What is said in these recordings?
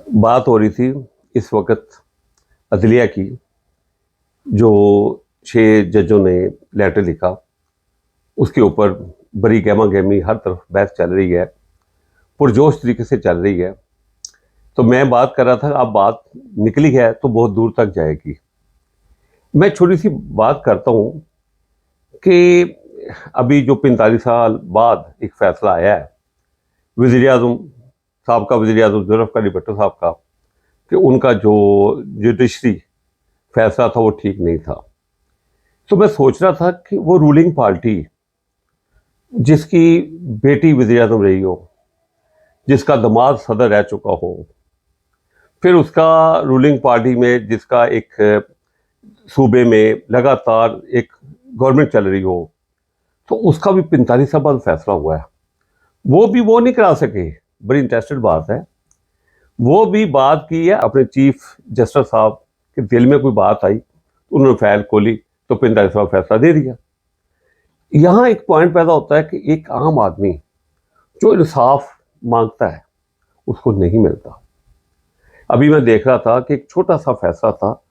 बात हो रही थी इस वक्त अदलिया की, जो 6 जजों ने लेटर लिखा, उसके ऊपर बड़ी गहमा गहमी हर तरफ बहस चल रही है, पुरजोश तरीके से चल रही है। तो मैं बात कर रहा था, अब बात निकली है तो बहुत दूर तक जाएगी। मैं छोटी सी बात करता हूँ कि अभी जो 45 साल बाद एक फैसला आया है वज़ीर आज़म साहब का, वज़ीर आज़म जुल्फ़िकार भुट्टो साहब का, कि उनका जो जुडिशरी फैसला था वो ठीक नहीं था। तो मैं सोच रहा था कि वो रूलिंग पार्टी जिसकी बेटी वज़ीर आज़म रही हो, जिसका दामाद सदर रह चुका हो, फिर उसका रूलिंग पार्टी में जिसका एक सूबे में लगातार एक गवर्नमेंट चल रही हो, तो उसका भी 45 साल बाद फैसला हुआ है। वो नहीं करा सके। बड़ी इंटरेस्टेड बात है। वो भी बात की है अपने चीफ जस्टिस साहब के दिल में कोई बात आई, उन्होंने फाइल खोली तो 45 साल फैसला दे दिया। यहाँ एक पॉइंट पैदा होता है कि एक आम आदमी जो इंसाफ मांगता है उसको नहीं मिलता। अभी मैं देख रहा था कि एक छोटा सा फैसला था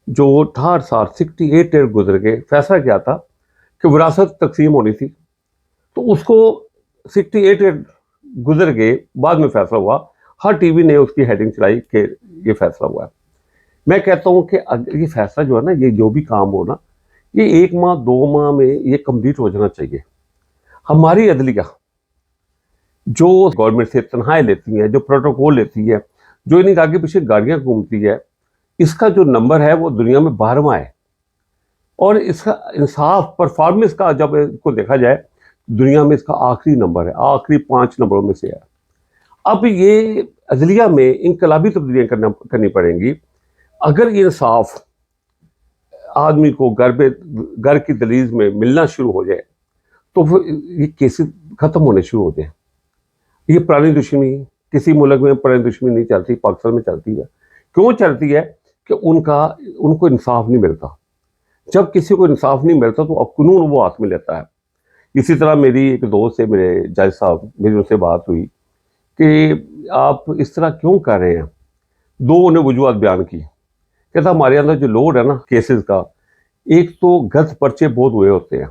जो 68 साल 68 ईयर गुजर के फैसला किया था कि विरासत तकसीम होनी थी, तो उसको 68 ईयर गुजर के बाद में फैसला हुआ। हर टीवी ने उसकी हेडिंग चलाई कि ये फैसला हुआ है। मैं कहता हूँ कि ये फैसला जो है ना, ये जो भी काम हो ना, ये 1 माह 2 माह में ये कंप्लीट हो जाना चाहिए। हमारी अदलिया जो गवर्नमेंट से तनख्वाहें लेती है, जो प्रोटोकॉल लेती है, जो इन्हीं आगे पीछे गाड़ियां घूमती है, इसका जो नंबर है वो दुनिया में 12वां है। और इसका इंसाफ परफॉर्मेंस का जब इसको देखा जाए, दुनिया में इसका आखिरी नंबर है, आखिरी 5 नंबरों में से है। अब ये अदलिया में इनकलाबी तब्दीलियां करनी पड़ेंगी। अगर ये इंसाफ आदमी को घर की दलीज में मिलना शुरू हो जाए तो फिर ये केसेस खत्म होने शुरू हो जाए। ये पुरानी दुश्मनी किसी मुल्क में पुरानी दुश्मनी नहीं चलती, पाकिस्तान में चलती है। क्यों चलती है? कि उनको इंसाफ नहीं मिलता। जब किसी को इंसाफ नहीं मिलता तो अब कानून वो हाथ में लेता है। इसी तरह मेरी एक दोस्त से, मेरे जज साहब, मेरी उनसे बात हुई कि आप इस तरह क्यों कर रहे हैं। दो उन्हें वजूहत बयान की। कहता हमारे अंदर जो लोड है ना केसेस का, एक तो गलत पर्चे बहुत हुए होते हैं,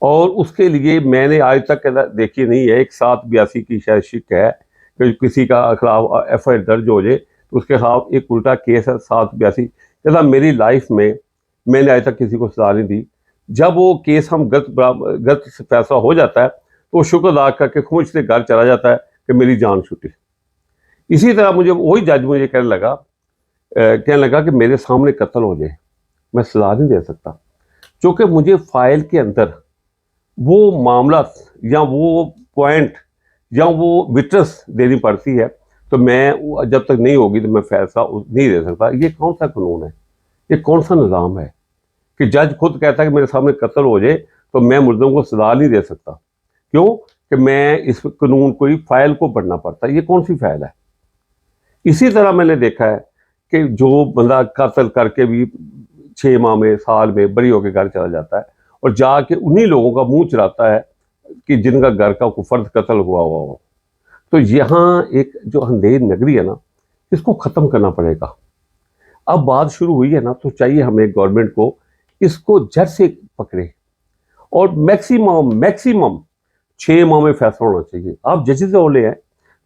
और उसके लिए मैंने आज तक देखी नहीं है। एक 782 की शायद शिक है कि किसी का खिलाफ FIR दर्ज हो जाए तो उसके खिलाफ एक उल्टा केस है 782। कहता मेरी लाइफ में मैंने आज तक किसी को सजा नहीं दी। जब वो केस हम गलत फैसला हो जाता है तो वो शुक्र अदा करके खुश से घर चला जाता है कि मेरी जान छुटी। इसी तरह मुझे वही जज मुझे कहने लगा कि मेरे सामने कत्ल हो जाए, मैं सजा नहीं दे सकता, क्योंकि मुझे फाइल के अंदर वो मामला या वो पॉइंट या वो विटनेस देनी पड़ती है। तो मैं जब तक नहीं होगी तो मैं फैसला नहीं दे सकता। ये कौन सा कानून है? ये कौन सा निज़ाम है कि जज खुद कहता है कि मेरे सामने कत्ल हो जाए तो मैं मुल्ज़िम को सजा नहीं दे सकता? क्यों? कि मैं इस कानून को ही फाइल को पढ़ना पड़ता है। ये कौन सी फाइल है? इसी तरह मैंने देखा है कि जो बंदा कत्ल करके भी 6 माह में, साल में बरी होकर घर चला जाता है और जाके उन्हीं लोगों का मुंह चलाता है कि जिनका घर का कोई फर्द कत्ल हुआ हो। तो यहाँ एक जो अंधेर नगरी है ना, इसको ख़त्म करना पड़ेगा। अब बात शुरू हुई है ना, तो चाहिए हमें गवर्नमेंट को इसको जड़ से पकड़े और मैक्सिमम मैक्सिमम 6 माह में फैसला होना चाहिए। आप जजेस ओले हैं,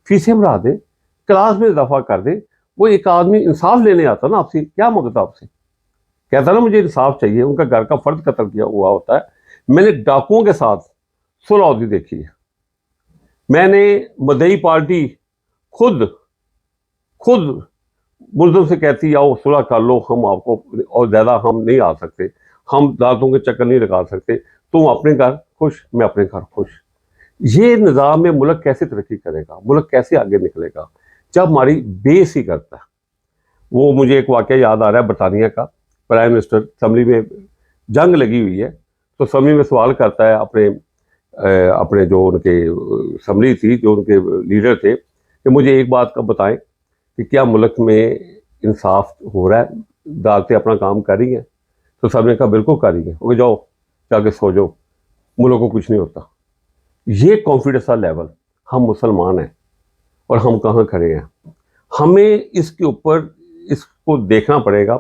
फीसें बढ़ा दें, क्लास में इजाफा कर दें। वो एक आदमी इंसाफ लेने आता ना, आपसे क्या मांगता? आपसे कहता ना मुझे इंसाफ चाहिए। उनका घर का फर्द कत्ल किया हुआ होता है। मैंने डाकुओं के साथ सुलह होती देखी है। मैंने मदई पार्टी खुद खुद मुल्ज़िम से कहती आओ सुलह कर लो, हम आपको और ज़्यादा हम नहीं आ सकते, हम दांतों के चक्कर नहीं लगा सकते, तुम अपने घर खुश, मैं अपने घर खुश। ये निज़ाम में मुल्क कैसे तरक्की करेगा, मुल्क कैसे आगे निकलेगा जब हमारी बेस ही करता है। वो मुझे एक वाक़या याद आ रहा है बरतानिया का। प्राइम मिनिस्टर असम्बली में जंग लगी हुई है, तो असम्बली में सवाल करता है अपने जो उनके असम्बली थी, जो उनके लीडर थे, कि मुझे एक बात का बताएं कि क्या मुल्क में इंसाफ हो रहा है, अदालतें अपना काम कर रही हैं? तो सब ने कहा बिल्कुल कर रही है। वो जाओ जाके सो जाओ, मुल्क को कुछ नहीं होता। ये कॉन्फिडेंस का लेवल, हम मुसलमान हैं और हम कहाँ खड़े हैं। हमें इसके ऊपर इसको देखना पड़ेगा।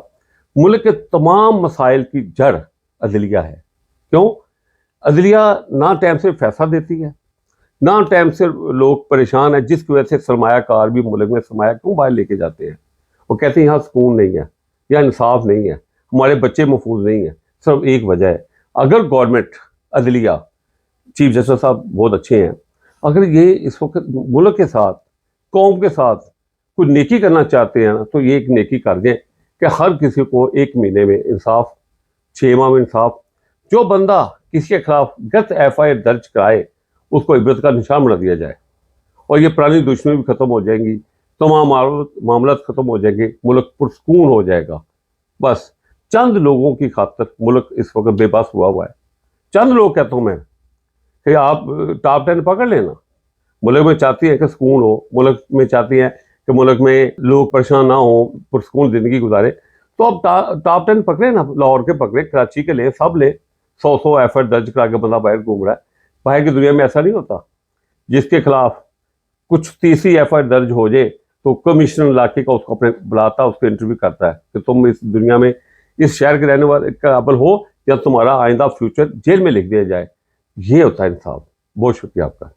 मुल्क के तमाम मसाइल की जड़ अदलिया है। क्यों? अदलिया ना टाइम से फैसला देती है, ना टाइम से लोग परेशान है, जिसकी वजह से सरमायाकार भी मुल्क में सरमाया क्यों बाहर लेके जाते हैं। वो कहते हैं यहाँ सुकून नहीं है, यहाँ इंसाफ नहीं है, हमारे बच्चे महफूज नहीं है। सिर्फ एक वजह है, अगर गवर्नमेंट, अदलिया, चीफ जस्टिस साहब बहुत अच्छे हैं, अगर ये इस वक्त मुल्क के साथ, कौम के साथ कुछ नेकी करना चाहते हैं ना, तो ये एक नेकी कर दें कि हर किसी को 1 महीने में इंसाफ, 6 माह में इंसाफ। जो बंदा किसी के खिलाफ गलत FIR दर्ज कराए उसको इबरत का निशान बना दिया जाए, और ये पुरानी दुश्मनी भी खत्म हो जाएंगी, तमाम मामला खत्म हो जाएंगे, मुल्क पुरसकून हो जाएगा। बस चंद लोगों की खातिर मुल्क इस वक्त बेबस हुआ है। चंद लोग कहता हूँ मैं कि आप टॉप 10 पकड़ लेना। मुल्क में चाहती है कि सुकून हो, मुल्क में चाहती है कि मुल्क में लोग परेशान ना हो, पुरसकून जिंदगी गुजारे, तो अब टॉप 10 पकड़े ना, लाहौर के पकड़े, कराची के ले, सब ले। 100 FIR दर्ज करा के बंदा बाहर घूम रहा है। बाहर की दुनिया में ऐसा नहीं होता। जिसके खिलाफ कुछ तीसरी FIR दर्ज हो जाए तो कमिश्नर इलाके का उसको अपने बुलाता, उसको इंटरव्यू करता है कि तुम इस दुनिया में, इस शहर के रहने वाले काबिल हो, या तुम्हारा आइंदा फ्यूचर जेल में लिख दिया जाए। ये होता है इंसाफ। बहुत शुक्रिया आपका।